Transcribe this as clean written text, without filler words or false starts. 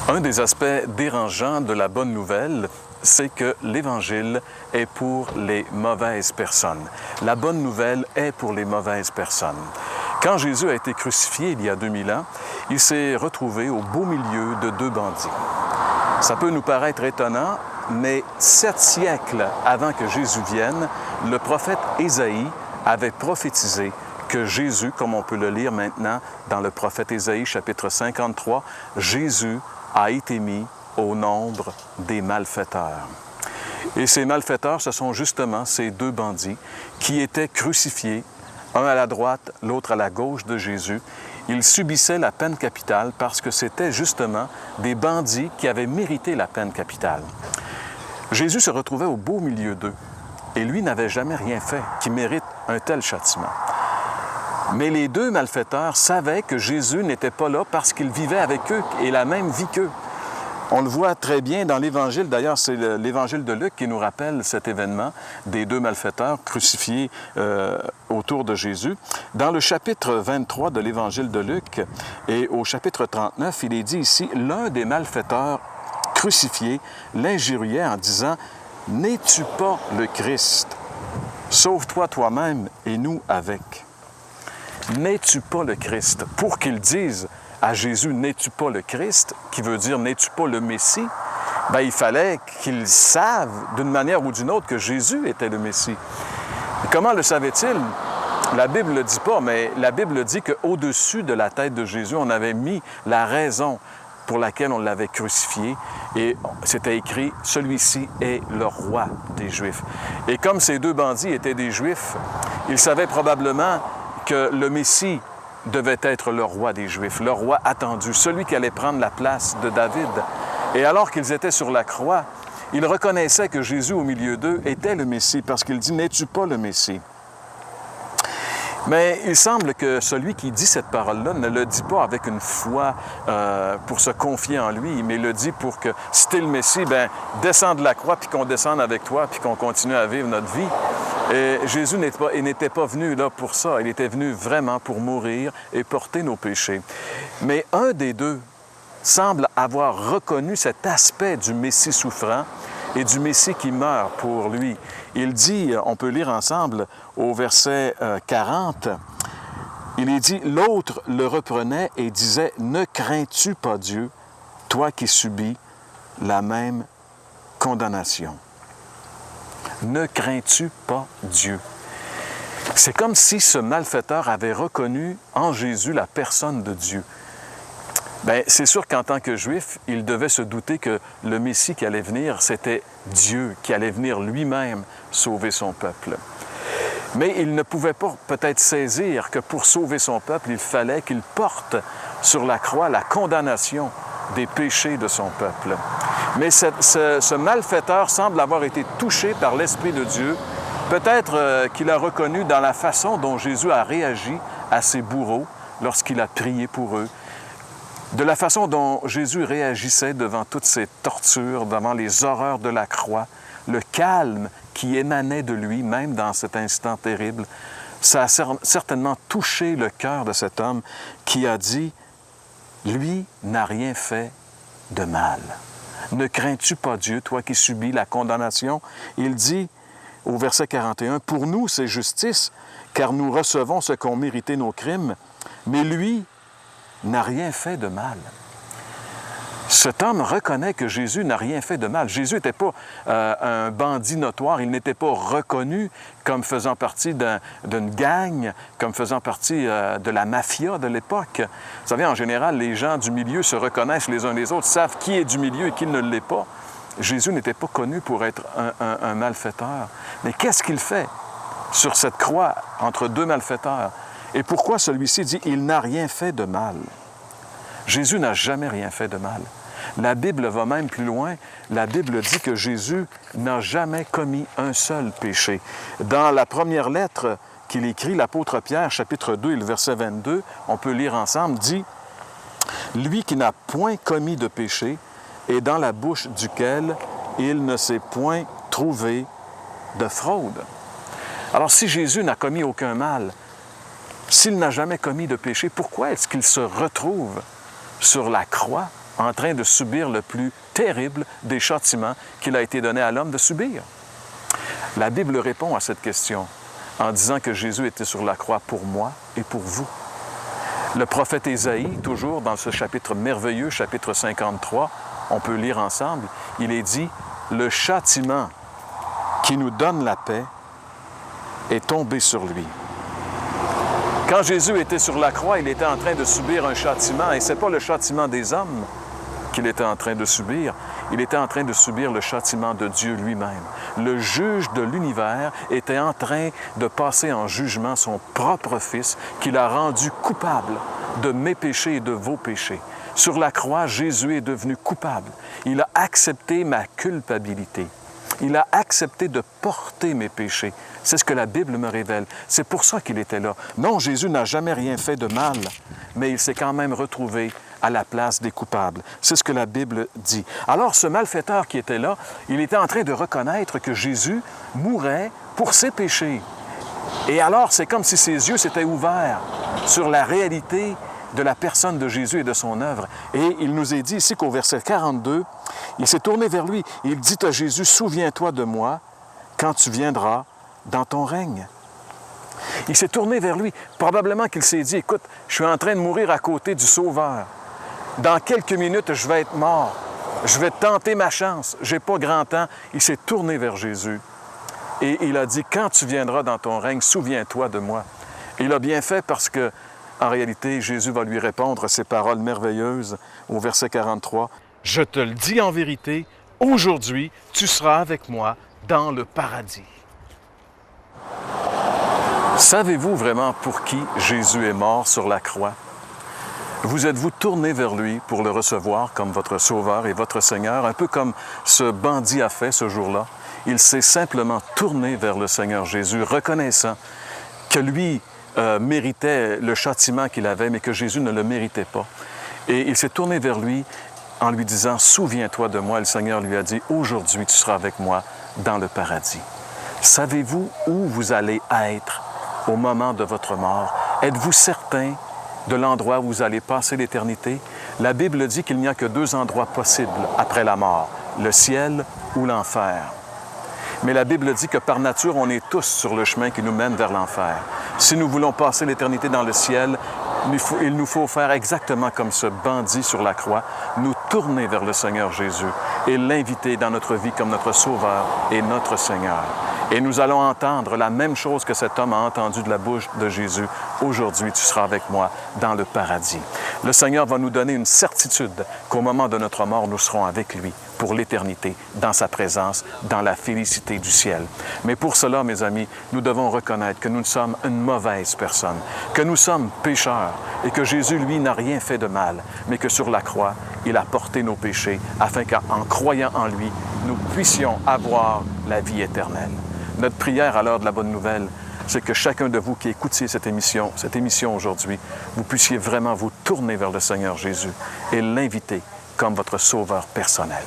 Un des aspects dérangeants de la bonne nouvelle, c'est que l'Évangile est pour les mauvaises personnes. La bonne nouvelle est pour les mauvaises personnes. Quand Jésus a été crucifié il y a 2000 ans, il s'est retrouvé au beau milieu de deux bandits. Ça peut nous paraître étonnant, mais 7 siècles avant que Jésus vienne, le prophète Ésaïe avait prophétisé que Jésus, comme on peut le lire maintenant dans le prophète Ésaïe, chapitre 53, Jésus a été mis au nombre des malfaiteurs. Et ces malfaiteurs, ce sont justement ces deux bandits qui étaient crucifiés, un à la droite, l'autre à la gauche de Jésus. Ils subissaient la peine capitale parce que c'était justement des bandits qui avaient mérité la peine capitale. Jésus se retrouvait au beau milieu d'eux et lui n'avait jamais rien fait qui mérite un tel châtiment. Mais les deux malfaiteurs savaient que Jésus n'était pas là parce qu'il vivait avec eux et la même vie qu'eux. On le voit très bien dans l'Évangile. D'ailleurs, c'est l'Évangile de Luc qui nous rappelle cet événement des deux malfaiteurs crucifiés autour de Jésus. Dans le chapitre 23 de l'Évangile de Luc et au chapitre 39, il est dit ici, l'un des malfaiteurs crucifiés l'injuriait en disant « N'es-tu pas le Christ? Sauve-toi toi-même et nous avec. » N'es-tu pas le Christ? Pour qu'ils disent à Jésus, n'es-tu pas le Christ, qui veut dire n'es-tu pas le Messie, bien, il fallait qu'ils savent d'une manière ou d'une autre que Jésus était le Messie. Et comment le savait-il? La Bible ne le dit pas, mais la Bible dit qu'au-dessus de la tête de Jésus, on avait mis la raison pour laquelle on l'avait crucifié, et c'était écrit « Celui-ci est le roi des Juifs ». Et comme ces deux bandits étaient des Juifs, ils savaient probablement que le Messie devait être le roi des Juifs, le roi attendu, celui qui allait prendre la place de David. Et alors qu'ils étaient sur la croix, ils reconnaissaient que Jésus au milieu d'eux était le Messie, parce qu'il dit « N'es-tu pas le Messie? » Mais il semble que celui qui dit cette parole-là ne le dit pas avec une foi pour se confier en lui, mais il le dit pour que, si t'es le Messie, bien, descends de la croix, puis qu'on descende avec toi, puis qu'on continue à vivre notre vie. Et Jésus n'était pas venu là pour ça, il était venu vraiment pour mourir et porter nos péchés. Mais un des deux semble avoir reconnu cet aspect du Messie souffrant et du Messie qui meurt pour lui. Il dit, on peut lire ensemble au verset 40, il est dit, « L'autre le reprenait et disait, « Ne crains-tu pas Dieu, toi qui subis la même condamnation? » Ne crains-tu pas Dieu? C'est comme si ce malfaiteur avait reconnu en Jésus la personne de Dieu. Bien, c'est sûr qu'en tant que Juif, il devait se douter que le Messie qui allait venir, c'était Dieu, qui allait venir lui-même sauver son peuple. Mais il ne pouvait pas peut-être saisir que pour sauver son peuple, il fallait qu'il porte sur la croix la condamnation des péchés de son peuple. Mais ce malfaiteur semble avoir été touché par l'Esprit de Dieu. Peut-être qu'il a reconnu dans la façon dont Jésus a réagi à ses bourreaux lorsqu'il a prié pour eux, de la façon dont Jésus réagissait devant toutes ces tortures, devant les horreurs de la croix, le calme qui émanait de lui, même dans cet instant terrible, ça a certainement touché le cœur de cet homme qui a dit « Lui n'a rien fait de mal. Ne crains-tu pas Dieu, toi qui subis la condamnation? » Il dit au verset 41, « Pour nous, c'est justice, car nous recevons ce qu'ont mérité nos crimes, mais lui n'a rien fait de mal. » Cet homme reconnaît que Jésus n'a rien fait de mal. Jésus n'était pas un bandit notoire, il n'était pas reconnu comme faisant partie d'une gang, comme faisant partie de la mafia de l'époque. Vous savez, en général, les gens du milieu se reconnaissent les uns les autres, savent qui est du milieu et qui ne l'est pas. Jésus n'était pas connu pour être un malfaiteur. Mais qu'est-ce qu'il fait sur cette croix entre deux malfaiteurs? Et pourquoi celui-ci dit « Il n'a rien fait de mal ». Jésus n'a jamais rien fait de mal. La Bible va même plus loin. La Bible dit que Jésus n'a jamais commis un seul péché. Dans la première lettre qu'il écrit, l'apôtre Pierre, chapitre 2 et le verset 22, on peut lire ensemble, dit « Lui qui n'a point commis de péché et dans la bouche duquel il ne s'est point trouvé de fraude. » Alors si Jésus n'a commis aucun mal, s'il n'a jamais commis de péché, pourquoi est-ce qu'il se retrouve sur la croix en train de subir le plus terrible des châtiments qu'il a été donné à l'homme de subir? La Bible répond à cette question en disant que Jésus était sur la croix pour moi et pour vous. Le prophète Ésaïe, toujours dans ce chapitre merveilleux, chapitre 53, on peut lire ensemble, il est dit « Le châtiment qui nous donne la paix est tombé sur lui. » Quand Jésus était sur la croix, il était en train de subir un châtiment, et ce n'est pas le châtiment des hommes qu'il était en train de subir, il était en train de subir le châtiment de Dieu lui-même. Le juge de l'univers était en train de passer en jugement son propre Fils, qu'il a rendu coupable de mes péchés et de vos péchés. Sur la croix, Jésus est devenu coupable. Il a accepté ma culpabilité. Il a accepté de porter mes péchés. C'est ce que la Bible me révèle. C'est pour ça qu'il était là. Non, Jésus n'a jamais rien fait de mal, mais il s'est quand même retrouvé à la place des coupables. C'est ce que la Bible dit. Alors, ce malfaiteur qui était là, il était en train de reconnaître que Jésus mourait pour ses péchés. Et alors, c'est comme si ses yeux s'étaient ouverts sur la réalité de la personne de Jésus et de son œuvre. Et il nous est dit ici qu'au verset 42, il s'est tourné vers lui. Il dit à Jésus, « Souviens-toi de moi quand tu viendras dans ton règne. » Il s'est tourné vers lui. Probablement qu'il s'est dit, « Écoute, je suis en train de mourir à côté du Sauveur. Dans quelques minutes, je vais être mort. Je vais tenter ma chance. Je n'ai pas grand temps. » Il s'est tourné vers Jésus. Et il a dit, « Quand tu viendras dans ton règne, souviens-toi de moi. » Et il a bien fait parce que, en réalité, Jésus va lui répondre ces paroles merveilleuses au verset 43. « Je te le dis en vérité, aujourd'hui, tu seras avec moi dans le paradis. » Savez-vous vraiment pour qui Jésus est mort sur la croix? Vous êtes-vous tourné vers lui pour le recevoir comme votre Sauveur et votre Seigneur, un peu comme ce bandit a fait ce jour-là? Il s'est simplement tourné vers le Seigneur Jésus, reconnaissant que lui méritait le châtiment qu'il avait, mais que Jésus ne le méritait pas. Et il s'est tourné vers lui en lui disant « Souviens-toi de moi ». Le Seigneur lui a dit « Aujourd'hui, tu seras avec moi dans le paradis. » Savez-vous où vous allez être au moment de votre mort? Êtes-vous certain de l'endroit où vous allez passer l'éternité? La Bible dit qu'il n'y a que deux endroits possibles après la mort, le ciel ou l'enfer. Mais la Bible dit que par nature, on est tous sur le chemin qui nous mène vers l'enfer. Si nous voulons passer l'éternité dans le ciel, il nous faut faire exactement comme ce bandit sur la croix, nous tourner vers le Seigneur Jésus et l'inviter dans notre vie comme notre Sauveur et notre Seigneur. Et nous allons entendre la même chose que cet homme a entendu de la bouche de Jésus. Aujourd'hui, tu seras avec moi dans le paradis. Le Seigneur va nous donner une certitude qu'au moment de notre mort, nous serons avec lui pour l'éternité, dans sa présence, dans la félicité du ciel. Mais pour cela, mes amis, nous devons reconnaître que nous sommes une mauvaise personne, que nous sommes pécheurs et que Jésus, lui, n'a rien fait de mal, mais que sur la croix, il a porté nos péchés afin qu'en croyant en lui, nous puissions avoir la vie éternelle. Notre prière à l'heure de la bonne nouvelle, c'est que chacun de vous qui écoutiez cette émission aujourd'hui, vous puissiez vraiment vous tourner vers le Seigneur Jésus et l'inviter comme votre sauveur personnel.